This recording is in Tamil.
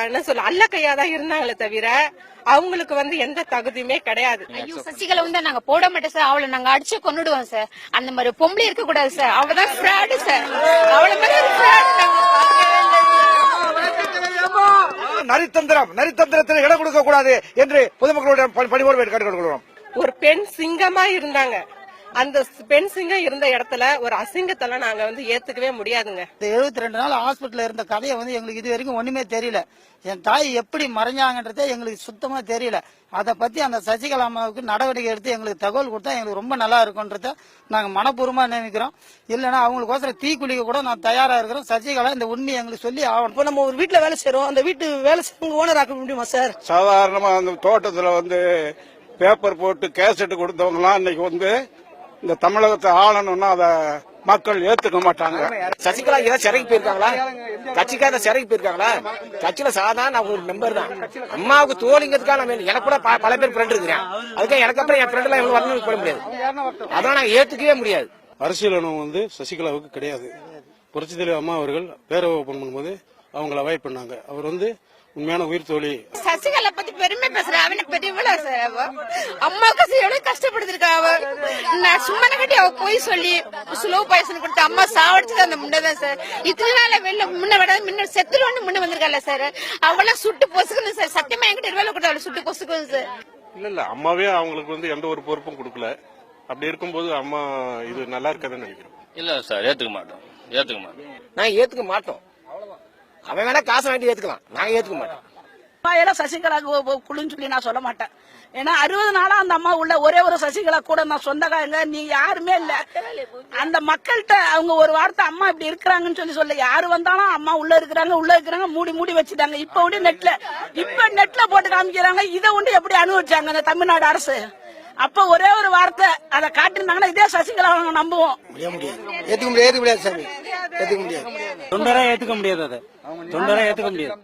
என்ன சொல்ல அல்ல கையாதான் இருந்தாங்களே தவிர அவங்களுக்கு எந்த தகுதியுமே கிடையாது. ஐயோ சசிகலா நாங்க போட மாட்டோம் சார், அவளை நாங்க அடிச்சு கொன்னுடுவோம் சார். அந்த மாதிரி பொம்பளை இருக்க கூடாது சார், அவதான் ஃப்ராடு சார். அவளை மாதிரி ஒரு ஃப்ராடு நரித்தந்திரத்தில் இடம் கொடுக்க கூடாது என்று பொதுமக்களுடைய பணிவோடு கேட்டுக்கொள்கிறோம். ஒரு பெண் சிங்கமா இருந்தாங்க. அந்த பெண் சிங்கம் இருந்த இடத்துல ஒரு அசிங்கத்தெல்லாம் நாங்க ஏத்துக்கவே முடியாதுங்க. 72 நாள் ஹாஸ்பிட்டல்ல இருந்த கதையை எங்களுக்கு இது வரைக்கும் ஒண்ணுமே தெரியல. என் தாய் எப்படி மறைஞ்சாங்கன்றதே எங்களுக்கு சுத்தமா தெரியல. அதை பத்தி அந்த சசிகலா அம்மாவுக்கு நடவடிக்கை எடுத்து எங்களுக்கு தகவல் கொடுத்தா எங்களுக்கு ரொம்ப நல்லா இருக்கும்ன்றத நாங்க மனப்பூர்வமா நினைக்கிறோம். இல்லைன்னா அவங்களுக்கோசரம் தீக்குளிக்க கூட நான் தயாரா இருக்கிறோம். சசிகலா இந்த உண்மையை எங்களுக்கு சொல்லி ஆகணும். இப்போ நம்ம ஒரு வீட்டுல வேலை செய்யறோம், அந்த வீட்டு வேலை செய்யறவங்க ஓனர் ஆக்க முடியுமா சார்? சாதாரணமா அந்த தோட்டத்துல பேப்பர் போட்டு கேசட் கொடுத்தவங்க எல்லாம் இன்னைக்கு இந்த தமிழகத்தை ஆளணும்னா அத மக்கள் ஏத்துக்க மாட்டாங்க. சசிகலா ஏதாவது சிறைக்கு போயிருக்காங்களா? கட்சிக்காக சிறைக்கு போயிருக்காங்களா? கட்சியில சாதாரண ஒரு மெம்பர் தான். அம்மாவுக்கு தோழிங்கிறதுக்காக எனக்கு கூட பல பேர் ஃப்ரெண்ட் இருக்கிறேன். அதுக்காக எனக்கு அப்புறம் என் ஃப்ரெண்ட் எல்லாம் வரணும் போட முடியாது. அதான் நாங்க ஏத்துக்கவே முடியாது. அரசியல் அனுபவம் சசிகலாவுக்கு கிடையாது. புரட்சித் தலைவர் அம்மா அவர்கள் பேரவை ஓபன் பண்ணும்போது அவங்களை அவாய்ட் பண்ணாங்க. அவர் உண்மையான உயிர் தோழி. சசிகலா பத்தி பெருமை பேசுற அவனை பெரியவளா சார். அம்மாவுக்கு எவ்வளவு கஷ்டப்படுத்திருக்கா அவ. நான் சும்மா கட்டி அவ போய் சொல்லி ஸ்லோ பாய்சன் கொடுத்த அம்மா சாவடிச்சது அந்த முன்னதான் சார். இத்தனை நாள் வெளில முன்ன விட முன்ன செத்துருவோன்னு முன்ன வந்திருக்கால சார். அவெல்லாம் சுட்டு பொசுக்கணும் சார். சத்தியமா என்கிட்ட 20 கூட அவளை சுட்டு பொசுக்கணும் சார். இல்ல அம்மாவே அவங்களுக்கு எந்த ஒரு பொறுப்பும் கொடுக்கல. அப்படி இருக்கும்போது அம்மா இது நல்லா இருக்காதுன்னு நினைக்கிறோம். இல்ல சார், ஏத்துக்க மாட்டோம். நாங்க ஏத்துக்க மாட்டோம். அவன் வேணா காசு வாங்கி ஏத்துக்கலாம், நாங்க ஏத்துக்க மாட்டோம். சசிகலா குழுன்னு சொல்லி நான் சொல்ல மாட்டேன். ஏன்னா 60 நாளா அந்த அம்மா உள்ள ஒரே ஒரு சசிகலா கூட நான் சொந்தக்காரங்க நீங்க யாருமே இல்ல. அந்த மக்கள்கிட்ட அவங்க ஒரு வார்த்தை அம்மா இப்படி இருக்கிறாங்கன்னு சொல்ல யாரு வந்தாலும் அம்மா உள்ள இருக்கிறாங்க மூடி வச்சுட்டாங்க. இப்ப நெட்ல போட்டு காமிக்கிறாங்க. இதை எப்படி அனுபவிச்சாங்க அந்த தமிழ்நாடு அரசு? அப்ப ஒரே ஒரு வார்த்தை அதை காட்டிருந்தாங்கன்னா இதே சசிகலா நம்புவோம். ஏத்துக்க முடியாது சாமி, ஏத்துக்க முடியாது. தொண்டரா ஏத்துக்க முடியாது. அதை தொண்டரா ஏத்துக்க முடியாது.